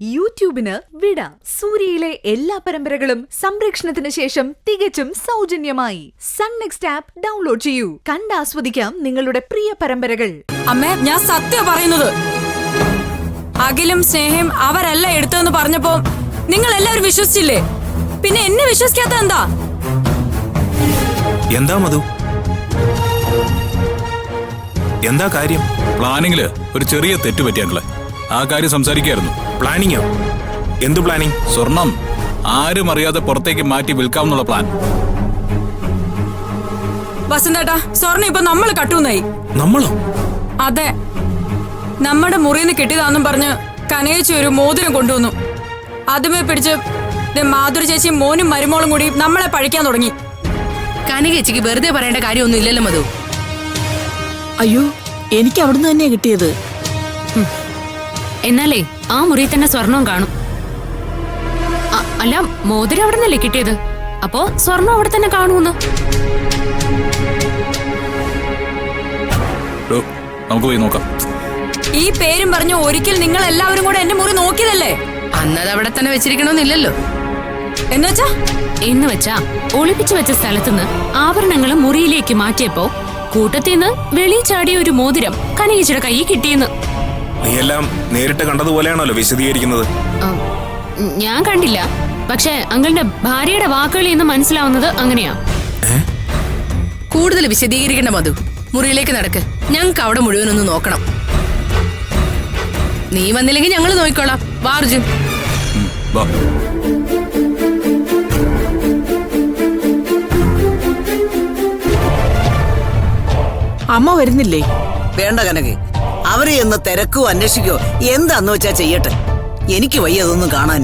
യൂട്യൂബിന് വിട. സൂര്യയിലെ എല്ലാ പരമ്പരകളും സംരക്ഷണത്തിന് ശേഷം തികച്ചും സൗജന്യമായി സൺ നെക്സ്റ്റ് ആപ്പ് ഡൗൺലോഡ് ചെയ്യൂ. കണ്ടാസ്വദിക്കാം നിങ്ങളുടെ പ്രിയ പരമ്പരകൾ. അമ്മേ, ഞാൻ സത്യം പറയുന്നത്. അഖിലും സ്നേഹയും അവരല്ല എടുത്തതെന്ന് പറഞ്ഞപ്പോ നിങ്ങൾ എല്ലാവരും വിശ്വസിച്ചില്ലേ? പിന്നെ എന്നെ വിശ്വസിക്കാത്ത എന്താ? എന്താ മധു, എന്താ കാര്യം? പ്ലാനിങ്ങില് ഒരു ചെറിയ തെറ്റ് പറ്റിയാക്കളെ, ആ കാര്യം സംസാരിക്കായിരുന്നു. പ്ലാനിങ്ങോ? എന്തു പ്ലാനിങ്? സ്വർണം ആരും അറിയാതെ പുറത്തേക്ക് മാറ്റി വിൽക്കാമെന്നുള്ള പ്ലാൻ. വസന്തേട്ടാ, സ്വർണം ഇപ്പൊ നമ്മൾ കട്ടുന്നായി. നമ്മളോ? അതെ, നമ്മുടെ മുറിന്ന് കിട്ടിയതാന്നും പറഞ്ഞ് കനയിച്ച് ഒരു മോതിരം കൊണ്ടുവന്നു. അതുമേ പിടിച്ച് മാധുരി ചേച്ചി മോനും മരുമോളും കൂടി നമ്മളെ പഴിക്കാൻ തുടങ്ങി. കനകേച്ചിക്ക് വെറുതെ പറയേണ്ട കാര്യമൊന്നും ഇല്ലല്ലോ മധു. അയ്യോ, എനിക്ക് അവിടുന്ന് തന്നെയാ കിട്ടിയത്. എന്നാലേ ആ മുറിയിൽ തന്നെ സ്വർണവും കാണും. അല്ല, മോതിരം അവിടെ നിന്നല്ലേ കിട്ടിയത്, അപ്പോ സ്വർണം അവിടെ തന്നെ കാണുമെന്ന്. നമുക്ക് പോയി നോക്കാം. ഈ പേരും പറഞ്ഞ് ഒരിക്കൽ നിങ്ങൾ എല്ലാവരും കൂടെ എന്റെ മുറി നോക്കിയതല്ലേ? അന്നത് അവിടെ തന്നെ വെച്ചിരിക്കണമെന്നില്ലല്ലോ. എന്നുവെച്ചാ ഒളിപ്പിച്ചു വെച്ച സ്ഥലത്തുനിന്ന് ആഭരണങ്ങൾ മുറിയിലേക്ക് മാറ്റിയപ്പോ കൂട്ടത്തിന്ന് വെളി ചാടിയ ഒരു മോതിരം കനകേച്ചിയുടെ കൈ കിട്ടിയെന്ന്. നീ എല്ലാം നേരിട്ട് കണ്ടതുപോലെയാണല്ലോ വിശദീകരിക്കുന്നത്. ഞാൻ കണ്ടില്ല, പക്ഷെ അങ്ങളുടെ ഭാര്യയുടെ വാക്കുകളിൽ നിന്ന് മനസ്സിലാവുന്നത് അങ്ങനെയാ. കൂടുതൽ വിശദീകരിക്കേണ്ട മധു. മുറിയിലേക്ക് നടക്ക്, ഞങ്ങൾക്ക് അവിടെ മുഴുവനൊന്ന് നോക്കണം. നീ വന്നില്ലെങ്കിൽ ഞങ്ങൾ നോക്കിക്കോളാം. വാർജുൻ, വാ. അമ്മ വരുന്നില്ലേ? വേണ്ട കനകെ, അവരെ എന്ന് തിരക്കോ അന്വേഷിക്കോ എന്താന്ന് വെച്ചാ ചെയ്യട്ടെ. എനിക്ക് വയ്യ അതൊന്നും കാണാൻ.